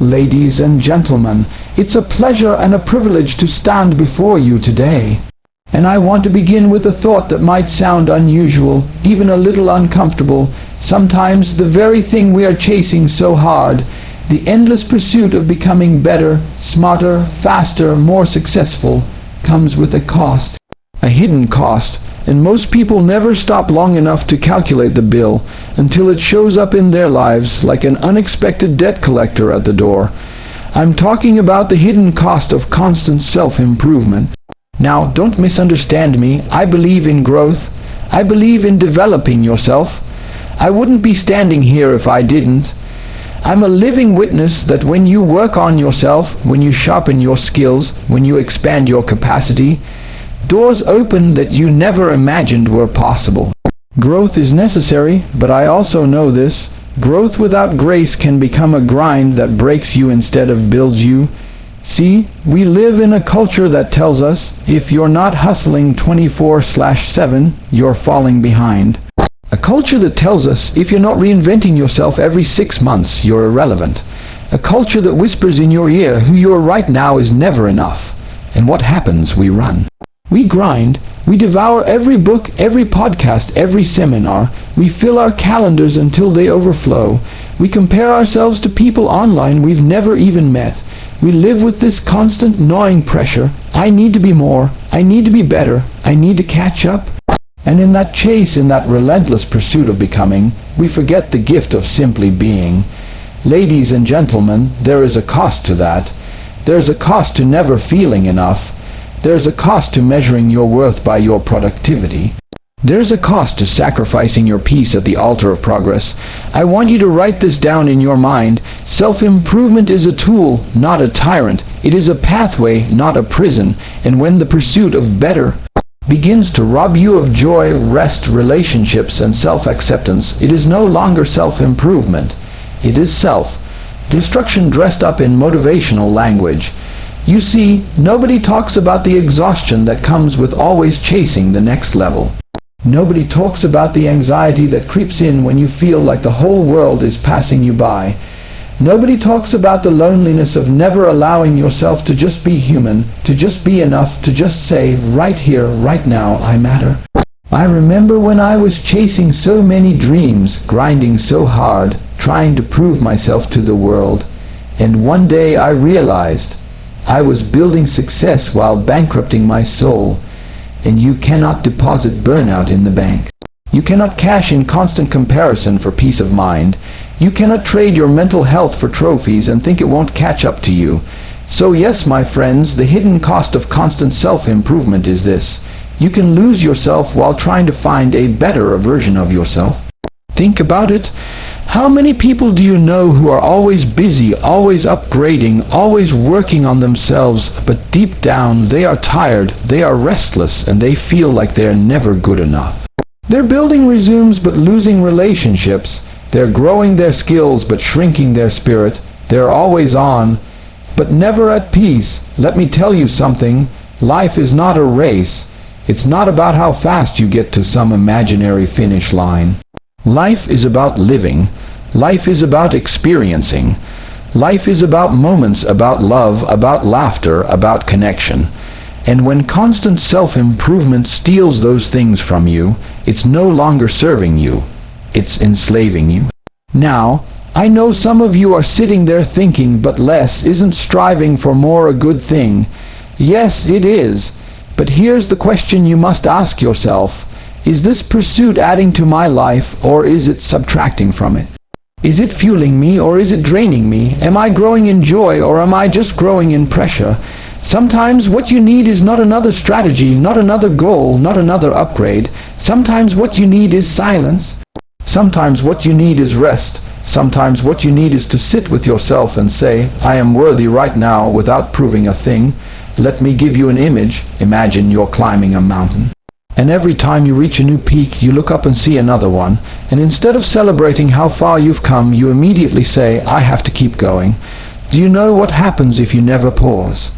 Ladies and gentlemen, it's a pleasure and a privilege to stand before you today. And I want to begin with a thought that might sound unusual, even a little uncomfortable. Sometimes the very thing we are chasing so hard, the endless pursuit of becoming better, smarter, faster, more successful, comes with a cost. A hidden cost. And most people never stop long enough to calculate the bill until it shows up in their lives like an unexpected debt collector at the door. I'm talking about the hidden cost of constant self-improvement. Now, don't misunderstand me. I believe in growth. I believe in developing yourself. I wouldn't be standing here if I didn't. I'm a living witness that when you work on yourself, when you sharpen your skills, when you expand your capacity, doors open that you never imagined were possible. Growth is necessary, but I also know this. Growth without grace can become a grind that breaks you instead of builds you. See, we live in a culture that tells us, if you're not hustling 24/7, you're falling behind. A culture that tells us, if you're not reinventing yourself every 6 months, you're irrelevant. A culture that whispers in your ear who you are right now is never enough. And what happens? We run. We grind, we devour every book, every podcast, every seminar. We fill our calendars until they overflow. We compare ourselves to people online we've never even met. We live with this constant gnawing pressure. I need to be more. I need to be better. I need to catch up. And in that chase, in that relentless pursuit of becoming, we forget the gift of simply being. Ladies and gentlemen, there is a cost to that. There's a cost to never feeling enough. There's a cost to measuring your worth by your productivity. There's a cost to sacrificing your peace at the altar of progress. I want you to write this down in your mind. Self-improvement is a tool, not a tyrant. It is a pathway, not a prison. And when the pursuit of better begins to rob you of joy, rest, relationships, and self-acceptance, it is no longer self-improvement. It is self-destruction dressed up in motivational language. You see, nobody talks about the exhaustion that comes with always chasing the next level. Nobody talks about the anxiety that creeps in when you feel like the whole world is passing you by. Nobody talks about the loneliness of never allowing yourself to just be human, to just be enough, to just say, right here, right now, I matter. I remember when I was chasing so many dreams, grinding so hard, trying to prove myself to the world. And one day I realized I was building success while bankrupting my soul. And you cannot deposit burnout in the bank. You cannot cash in constant comparison for peace of mind. You cannot trade your mental health for trophies and think it won't catch up to you. So yes, my friends, the hidden cost of constant self-improvement is this. You can lose yourself while trying to find a better version of yourself. Think about it. How many people do you know who are always busy, always upgrading, always working on themselves, but deep down they are tired, they are restless, and they feel like they are never good enough? They're building resumes but losing relationships. They're growing their skills but shrinking their spirit. They're always on, but never at peace. Let me tell you something. Life is not a race. It's not about how fast you get to some imaginary finish line. Life is about living. Life is about experiencing. Life is about moments, about love, about laughter, about connection. And when constant self-improvement steals those things from you, it's no longer serving you. It's enslaving you. Now, I know some of you are sitting there thinking, but less isn't striving for more a good thing. Yes, it is. But here's the question you must ask yourself. Is this pursuit adding to my life, or is it subtracting from it? Is it fueling me, or is it draining me? Am I growing in joy, or am I just growing in pressure? Sometimes what you need is not another strategy, not another goal, not another upgrade. Sometimes what you need is silence. Sometimes what you need is rest. Sometimes what you need is to sit with yourself and say, I am worthy right now without proving a thing. Let me give you an image. Imagine you're climbing a mountain. And every time you reach a new peak, you look up and see another one. And instead of celebrating how far you've come, you immediately say, I have to keep going. Do you know what happens if you never pause?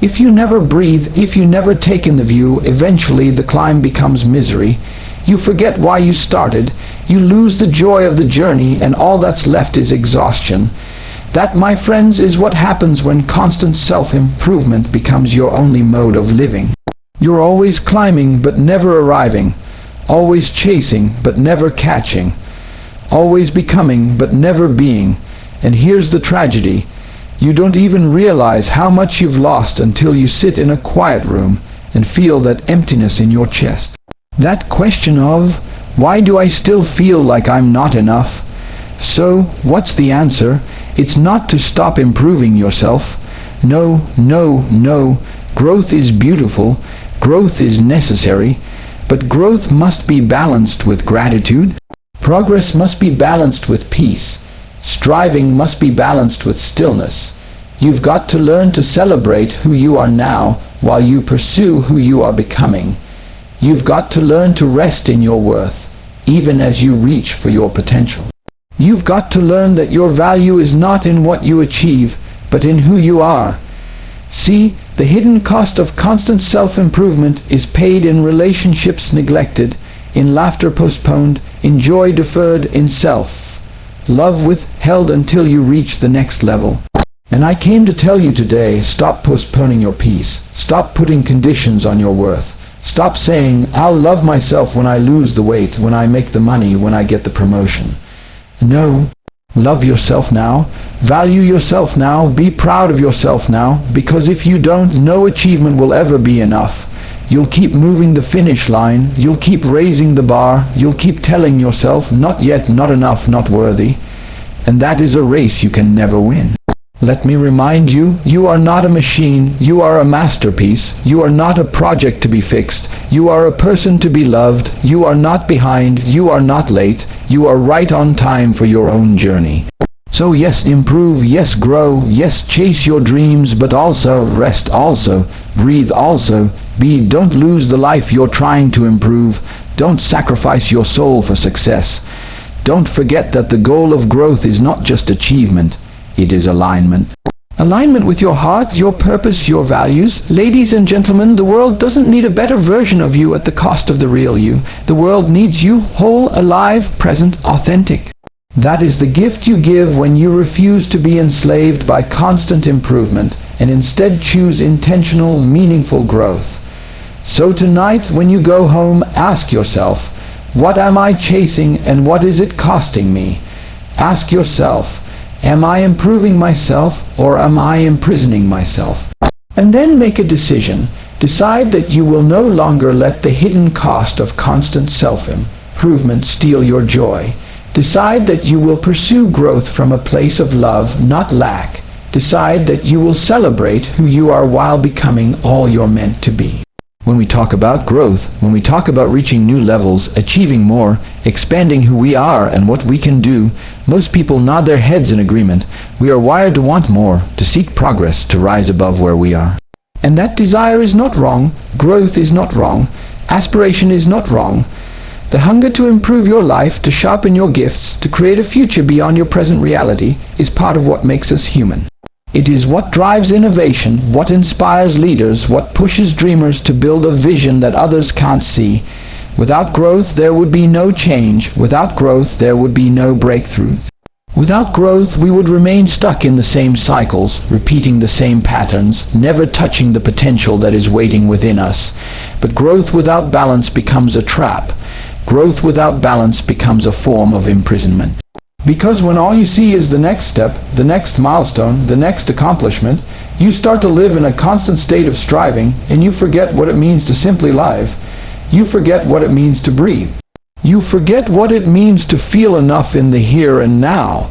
If you never breathe, if you never take in the view, eventually the climb becomes misery. You forget why you started. You lose the joy of the journey, and all that's left is exhaustion. That, my friends, is what happens when constant self-improvement becomes your only mode of living. You're always climbing but never arriving, always chasing but never catching, always becoming but never being. And here's the tragedy. You don't even realize how much you've lost until you sit in a quiet room and feel that emptiness in your chest. That question of, why do I still feel like I'm not enough? So, what's the answer? It's not to stop improving yourself. No, no, no. Growth is beautiful. Growth is necessary. But growth must be balanced with gratitude. Progress must be balanced with peace. Striving must be balanced with stillness. You've got to learn to celebrate who you are now while you pursue who you are becoming. You've got to learn to rest in your worth, even as you reach for your potential. You've got to learn that your value is not in what you achieve, but in who you are. See, the hidden cost of constant self-improvement is paid in relationships neglected, in laughter postponed, in joy deferred, in self-love withheld until you reach the next level. And I came to tell you today, stop postponing your peace. Stop putting conditions on your worth. Stop saying, I'll love myself when I lose the weight, when I make the money, when I get the promotion. No. Love yourself now. Value yourself now. Be proud of yourself now. Because if you don't, no achievement will ever be enough. You'll keep moving the finish line. You'll keep raising the bar. You'll keep telling yourself, not yet, not enough, not worthy. And that is a race you can never win. Let me remind you, you are not a machine, you are a masterpiece, you are not a project to be fixed, you are a person to be loved, you are not behind, you are not late, you are right on time for your own journey. So yes, improve, yes, grow, yes, chase your dreams, but also rest also, breathe also, don't lose the life you're trying to improve, don't sacrifice your soul for success. Don't forget that the goal of growth is not just achievement, it is alignment. Alignment with your heart, your purpose, your values. Ladies and gentlemen, the world doesn't need a better version of you at the cost of the real you. The world needs you whole, alive, present, authentic. That is the gift you give when you refuse to be enslaved by constant improvement and instead choose intentional, meaningful growth. So tonight, when you go home, ask yourself, what am I chasing and what is it costing me? Ask yourself, am I improving myself or am I imprisoning myself? And then make a decision. Decide that you will no longer let the hidden cost of constant self-improvement steal your joy. Decide that you will pursue growth from a place of love, not lack. Decide that you will celebrate who you are while becoming all you're meant to be. When we talk about growth, when we talk about reaching new levels, achieving more, expanding who we are and what we can do, most people nod their heads in agreement. We are wired to want more, to seek progress, to rise above where we are. And that desire is not wrong. Growth is not wrong. Aspiration is not wrong. The hunger to improve your life, to sharpen your gifts, to create a future beyond your present reality is part of what makes us human. It is what drives innovation, what inspires leaders, what pushes dreamers to build a vision that others can't see. Without growth, there would be no change. Without growth, there would be no breakthroughs. Without growth, we would remain stuck in the same cycles, repeating the same patterns, never touching the potential that is waiting within us. But growth without balance becomes a trap. Growth without balance becomes a form of imprisonment. Because when all you see is the next step, the next milestone, the next accomplishment, you start to live in a constant state of striving, and you forget what it means to simply live. You forget what it means to breathe. You forget what it means to feel enough in the here and now.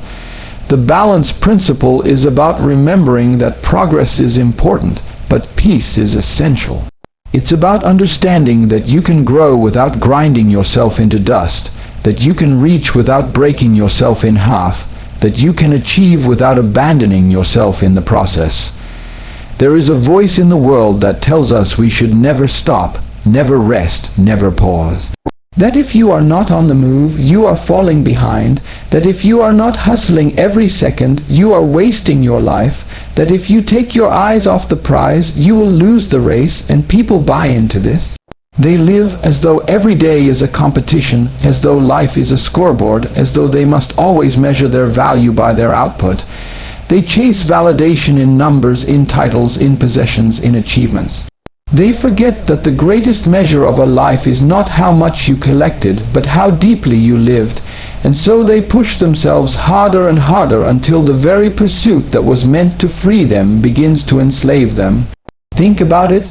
The balance principle is about remembering that progress is important, but peace is essential. It's about understanding that you can grow without grinding yourself into dust, that you can reach without breaking yourself in half, that you can achieve without abandoning yourself in the process. There is a voice in the world that tells us we should never stop, never rest, never pause. That if you are not on the move, you are falling behind. That if you are not hustling every second, you are wasting your life. That if you take your eyes off the prize, you will lose the race, and people buy into this. They live as though every day is a competition, as though life is a scoreboard, as though they must always measure their value by their output. They chase validation in numbers, in titles, in possessions, in achievements. They forget that the greatest measure of a life is not how much you collected, but how deeply you lived. And so they push themselves harder and harder until the very pursuit that was meant to free them begins to enslave them. Think about it.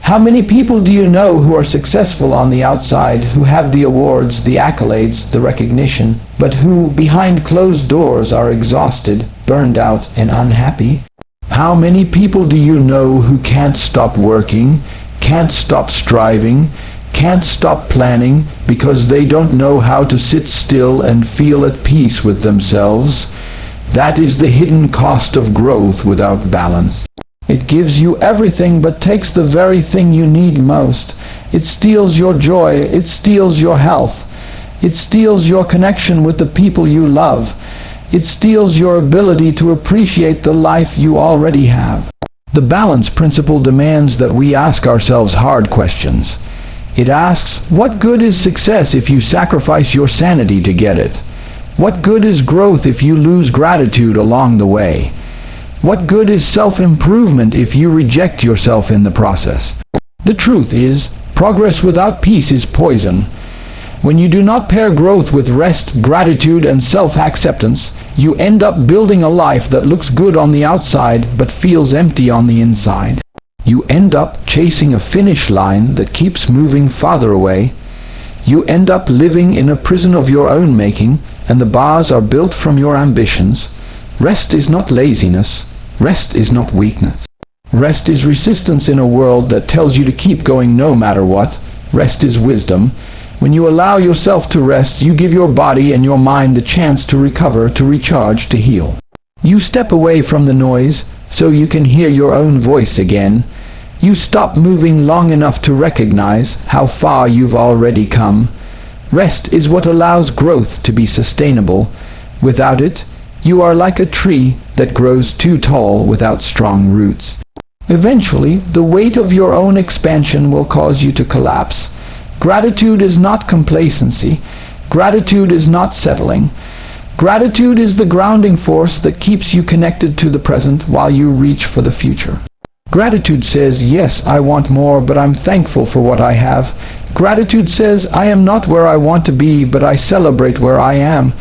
How many people do you know who are successful on the outside, who have the awards, the accolades, the recognition, but who, behind closed doors, are exhausted, burned out, and unhappy? How many people do you know who can't stop working, can't stop striving, can't stop planning because they don't know how to sit still and feel at peace with themselves? That is the hidden cost of growth without balance. It gives you everything but takes the very thing you need most. It steals your joy, it steals your health, it steals your connection with the people you love. It steals your ability to appreciate the life you already have. The balance principle demands that we ask ourselves hard questions. It asks, what good is success if you sacrifice your sanity to get it? What good is growth if you lose gratitude along the way? What good is self-improvement if you reject yourself in the process? The truth is, progress without peace is poison. When you do not pair growth with rest, gratitude, and self-acceptance, you end up building a life that looks good on the outside but feels empty on the inside. You end up chasing a finish line that keeps moving farther away. You end up living in a prison of your own making, and the bars are built from your ambitions. Rest is not laziness. Rest is not weakness. Rest is resistance in a world that tells you to keep going no matter what. Rest is wisdom. When you allow yourself to rest, you give your body and your mind the chance to recover, to recharge, to heal. You step away from the noise so you can hear your own voice again. You stop moving long enough to recognize how far you've already come. Rest is what allows growth to be sustainable. Without it, you are like a tree that grows too tall without strong roots. Eventually, the weight of your own expansion will cause you to collapse. Gratitude is not complacency. Gratitude is not settling. Gratitude is the grounding force that keeps you connected to the present while you reach for the future. Gratitude says, yes, I want more, but I'm thankful for what I have. Gratitude says, I am not where I want to be, but I celebrate where I am.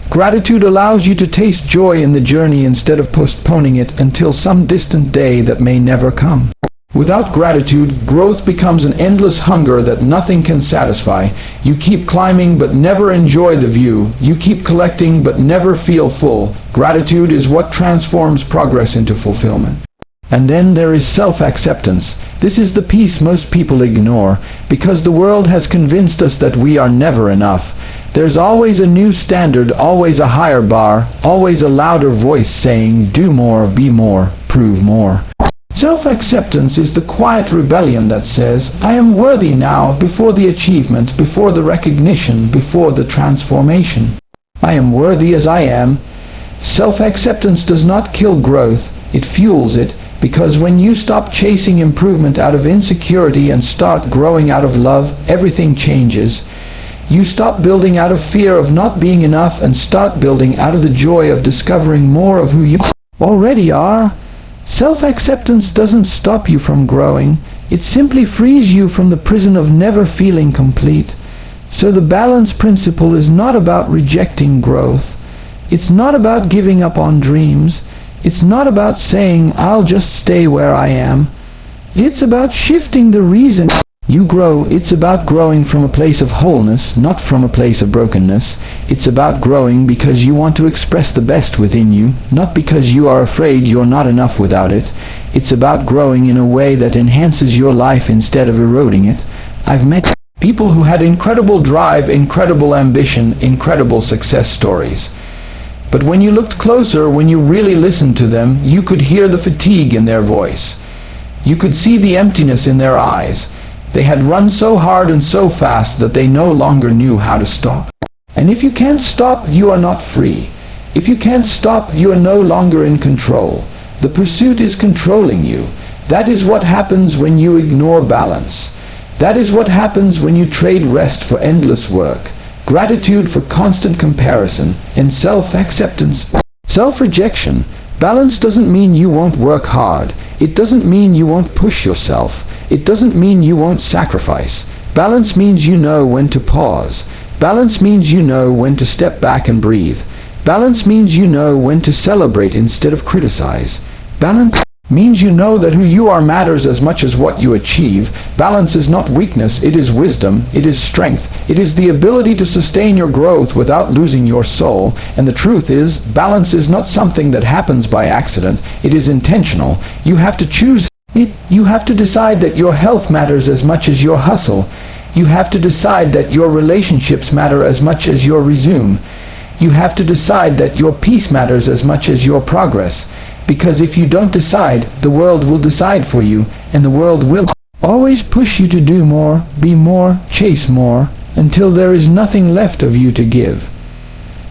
Gratitude allows you to taste joy in the journey instead of postponing it until some distant day that may never come. Without gratitude, growth becomes an endless hunger that nothing can satisfy. You keep climbing but never enjoy the view. You keep collecting but never feel full. Gratitude is what transforms progress into fulfillment. And then there is self-acceptance. This is the piece most people ignore, because the world has convinced us that we are never enough. There's always a new standard, always a higher bar, always a louder voice saying, do more, be more, prove more. Self-acceptance is the quiet rebellion that says, I am worthy now before the achievement, before the recognition, before the transformation. I am worthy as I am. Self-acceptance does not kill growth, it fuels it, because when you stop chasing improvement out of insecurity and start growing out of love, everything changes. You stop building out of fear of not being enough and start building out of the joy of discovering more of who you already are. Self-acceptance doesn't stop you from growing. It simply frees you from the prison of never feeling complete. So the balance principle is not about rejecting growth. It's not about giving up on dreams. It's not about saying, I'll just stay where I am. It's about shifting the reason you grow. It's about growing from a place of wholeness, not from a place of brokenness. It's about growing because you want to express the best within you, not because you are afraid you're not enough without it. It's about growing in a way that enhances your life instead of eroding it. I've met people who had incredible drive, incredible ambition, incredible success stories. But when you looked closer, when you really listened to them, you could hear the fatigue in their voice. You could see the emptiness in their eyes. They had run so hard and so fast that they no longer knew how to stop. And if you can't stop, you are not free. If you can't stop, you are no longer in control. The pursuit is controlling you. That is what happens when you ignore balance. That is what happens when you trade rest for endless work, gratitude for constant comparison, and self-acceptance, self-rejection Balance doesn't mean you won't work hard. It doesn't mean you won't push yourself. It doesn't mean you won't sacrifice. Balance means you know when to pause. Balance means you know when to step back and breathe. Balance means you know when to celebrate instead of criticize. Balance means you know that who you are matters as much as what you achieve. Balance is not weakness, it is wisdom, it is strength. It is the ability to sustain your growth without losing your soul. And the truth is, balance is not something that happens by accident, it is intentional. You have to choose it. You have to decide that your health matters as much as your hustle. You have to decide that your relationships matter as much as your resume. You have to decide that your peace matters as much as your progress. Because if you don't decide, the world will decide for you, and the world will always push you to do more, be more, chase more, until there is nothing left of you to give.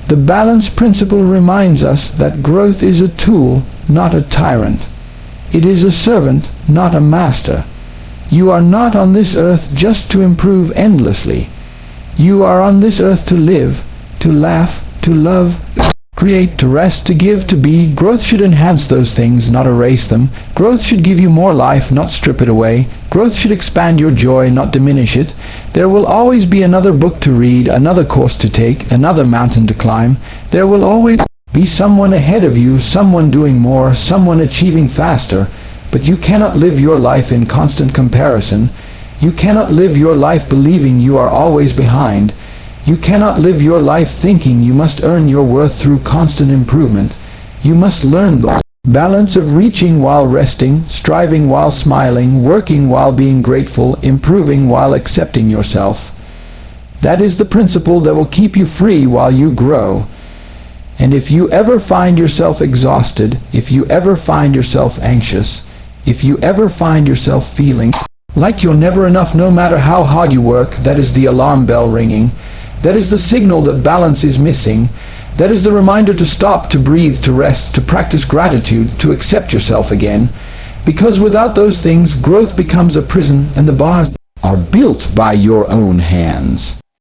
The balance principle reminds us that growth is a tool, not a tyrant. It is a servant, not a master. You are not on this earth just to improve endlessly. You are on this earth to live, to laugh, to love, create, to rest, to give, to be. Growth should enhance those things, not erase them. Growth should give you more life, not strip it away. Growth should expand your joy, not diminish it. There will always be another book to read, another course to take, another mountain to climb. There will always be someone ahead of you, someone doing more, someone achieving faster. But you cannot live your life in constant comparison. You cannot live your life believing you are always behind. You cannot live your life thinking you must earn your worth through constant improvement. You must learn the balance of reaching while resting, striving while smiling, working while being grateful, improving while accepting yourself. That is the principle that will keep you free while you grow. And if you ever find yourself exhausted, if you ever find yourself anxious, if you ever find yourself feeling like you're never enough no matter how hard you work, that is the alarm bell ringing. That is the signal that balance is missing. That is the reminder to stop, to breathe, to rest, to practice gratitude, to accept yourself again. Because without those things, growth becomes a prison and the bars are built by your own hands.